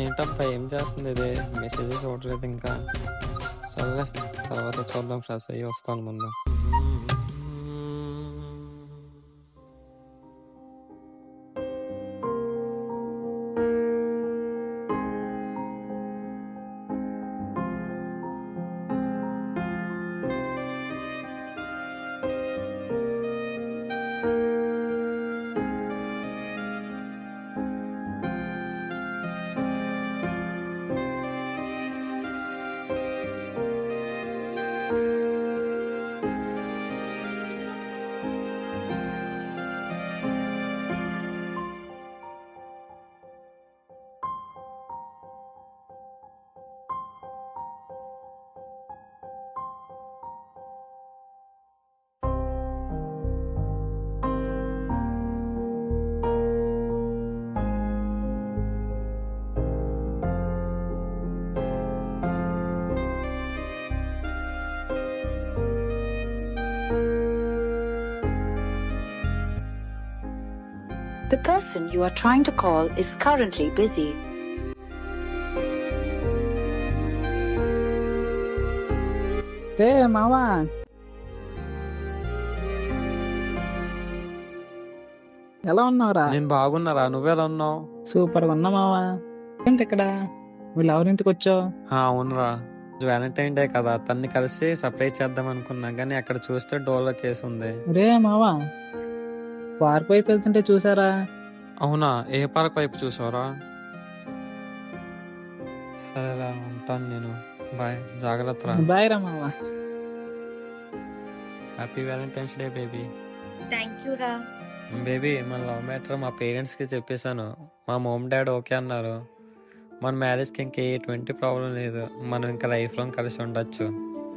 ఏంటబ్బా ఏం చేస్తుంది ఇది? మెసేజ్ చూడలేదు ఇంకా. సర్లే తర్వాత చూద్దాం, ఫ్రెష్ అయ్యి వస్తాను ముందు. The person you are trying to call is currently busy. రే మావా, ఎలా ఉన్నావురా? నేను బాగున్నారా, నువ్వెలా ఉన్నావు? సూపర్ గా ఉన్నా మావా. ఏంటి ఇక్కడ వీళ్ళు ఎవరింటికి వచ్చావు? అవునరా, వ్యాలంటైన్ డే కదా, తన్ని కలిసి సర్ప్రైజ్ చేద్దాం అనుకున్నా, కానీ అక్కడ చూస్తే డోలో కేసు ఉంది. రే మావా, పార్క్ వైపు వెళ్తుంటే చూసారా? అవునా, ఏ పార్క్ వైపు చూసావరా? సరేరా, ఉంటాను నేను. బాయ్, జాగ్రత్త రా. బాయ్ రా మావా. Happy Valentine's day baby. Thank you రా. బేబీ, మన లవ్ మ్యాటర్ మా పేరెంట్స్కి చెప్పేశాను. మా మమ్ డాడ్ ఓకే అన్నారు. మన మ్యారేజ్కి ఇంకా ఎటువంటి ప్రాబ్లం లేదు. మనం ఇంకా లైఫ్ లాంగ్ కలిసి ఉండొచ్చు.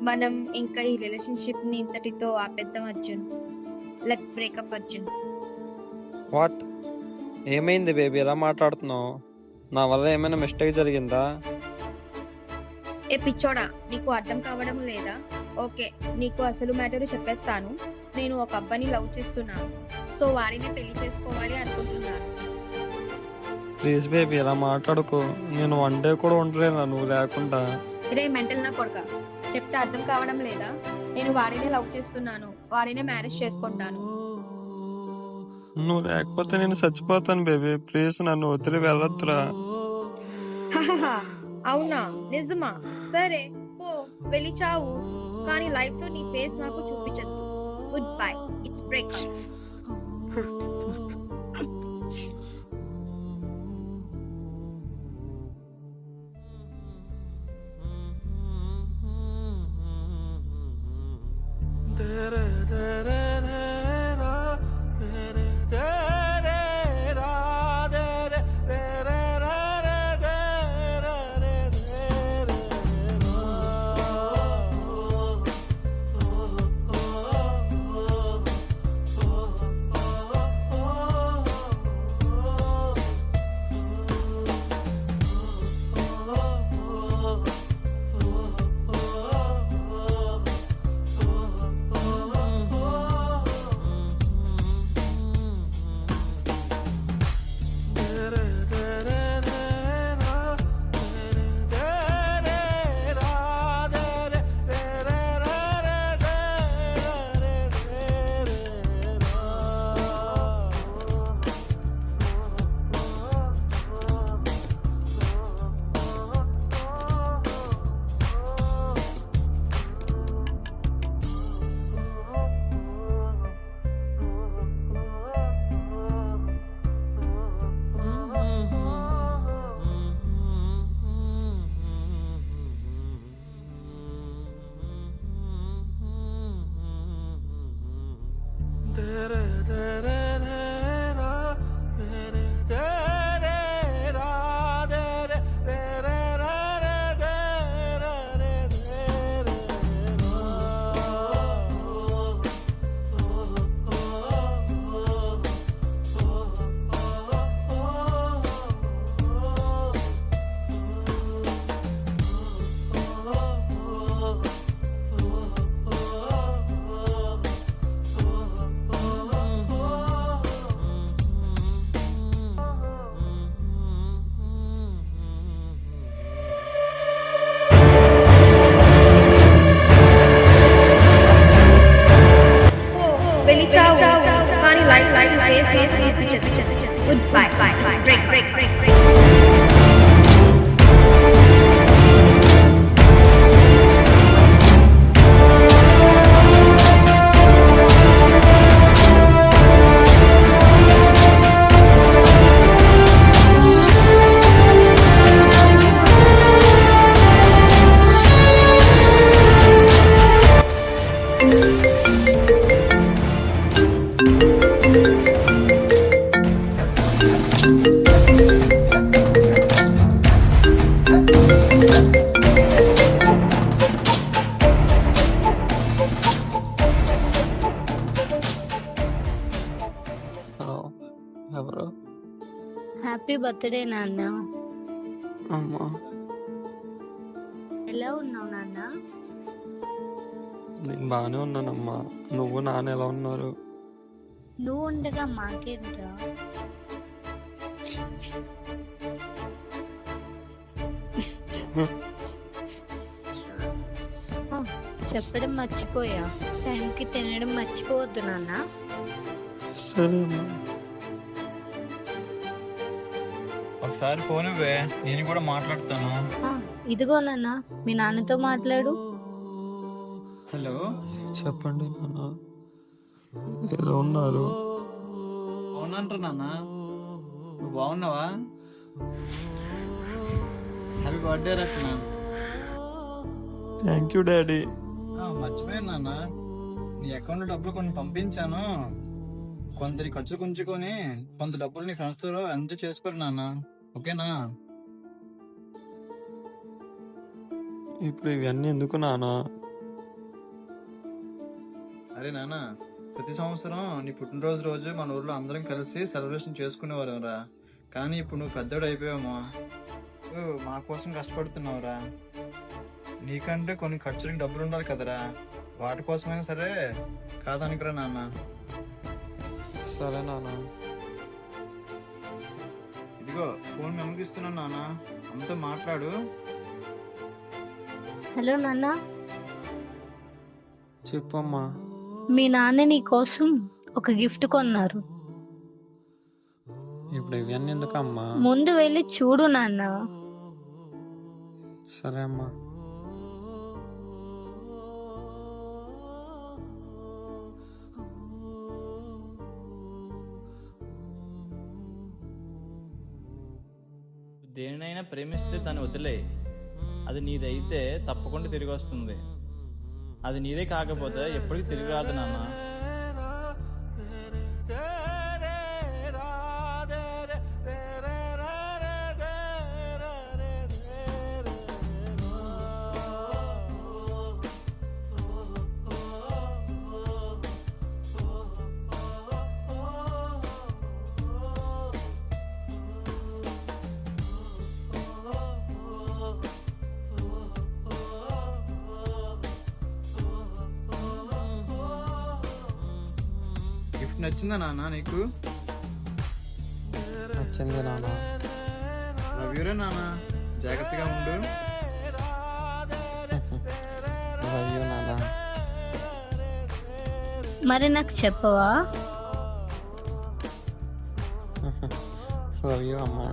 మనం ఇంకా ఈ రిలేషన్షిప్ ని ఇంతటితో ఆపేద్దాం Arjun. Let's breakup Arjun. What? ఏమైంది బేబీ, ఎలా మాట్లాడుతున్నావు? నా వల్ల ఏమైనా మిస్టేక్ జరిగిందా? ఏ పిచ్చోడా, నీకు అర్థం కావడం లేదా? ఓకే, నీకు అసలు మ్యాటర్ చెప్పేస్తాను. నేను ఒక అబ్బాయిని లవ్ చేస్తున్నాను. సో వారిని పెళ్లి చేసుకోవాలి అనుకుంటున్నాను. ప్లీజ్ బేబీ, ఇలా మాట్లాడుకో. నేను వన్ డే కూడా ఉండలేను నువ్వు లేకుండా. రే మెంటల్ నా కొడుక, చెప్తే అర్థం కావడం లేదా? నేను వారినే లవ్ చేస్తున్నాను. వారినే మ్యారేజ్ చేసుకుంటాను. నువ్వు లేకపోతే నేను చచ్చిపోతాను బేబీ. ప్లీజ్ నన్ను వదిలి వెళ్ళొద్దురా. హహహ, అవునా? నిజమా? సరే పో, వెళ్ళి చావు. కానీ లైఫ్ లో నీ ఫేస్ నాకు చూపించద్దు. Good bye, it's breakup. Goodbye. Break. Hello, ఎవరు? హ్యాపీ బర్త్డే నాన్న. అమ్మా, ఎలా ఉన్నావు నాన్న? నేను బాగానే ఉన్నానమ్మా. నువ్వు నాన్న ఎలా ఉన్నారు? నువ్వు ఉండగా మాకేంట్రా? ఆ, చెప్పడం మర్చిపోయా, టైంకి తినడం మర్చిపోవద్దు నాన్న. సరే అమ్మా. ఒకసారి ఫోన్ ఇవ్వే, నేను కూడా మాట్లాడతాను. ఆ, ఇదిగో నాన్న, మీ నాన్నతో మాట్లాడు. హలో, చెప్పండి నాన్న, ఎలా ఉన్నారు? అవునంటారు నాన్న. నువ్వు బాగున్నావా? Happy birthday Rachana. Thank you daddy. మర్చిపోయాను నాన్న, నీ అకౌంట్ డబ్బులు కొన్ని పంపించాను. కొందరి ఖర్చు ఉంచుకొని కొంత డబ్బులు నీ ఫ్రెండ్స్ తో ఎంజాయ్ చేసుకోరు నాన్న. ఓకేనా? ఇప్పుడు ఇవన్నీ ఎందుకు నాన్న? అరే నాన్న, ప్రతి సంవత్సరం నీ పుట్టినరోజు రోజు మన ఊర్లో అందరం కలిసి సెలబ్రేషన్ చేసుకునేవారు రా. కానీ ఇప్పుడు నువ్వు పెద్దోడు అయిపోయామా, మా కోసం కష్టపడుతున్నావురా. నీకంటే కొన్ని ఖర్చులకి డబ్బులు ఉండాలి కదరా, వాటి కోసమైనా సరే కాదనుకురా నాన్న. సరే నాన్న. ఇదిగో ఫోన్ మెమకిస్తున్నాను నాన్న, అంతా మాట్లాడు. హలో నాన్న, చెప్పమ్మా. మీ నాన్న నీ కోసం ఒక గిఫ్ట్ కొన్నారు. ఇప్పుడు ఇవన్నీ ఎందుకమ్మా? ముందు వెళ్ళి చూడు నాన్న. సరే అమ్మా. దేనినైనా ప్రేమిస్తే దాన్ని వదిలే. అది నీదైతే తప్పకుండా తిరిగి వస్తుంది. అది నీదే కాకపోతే ఎప్పటికీ తిరిగి రాదు నాన్న. గిఫ్ట్ నచ్చిందా నాన్న నీకు? నచ్చింది నాన్న. లవ్యూరా నాన్న, జాగ్రత్తగా ఉండు. లవ్ యూ నాన్న. మరి నాకు చెప్పవా? లవ్ యూ అమ్మా.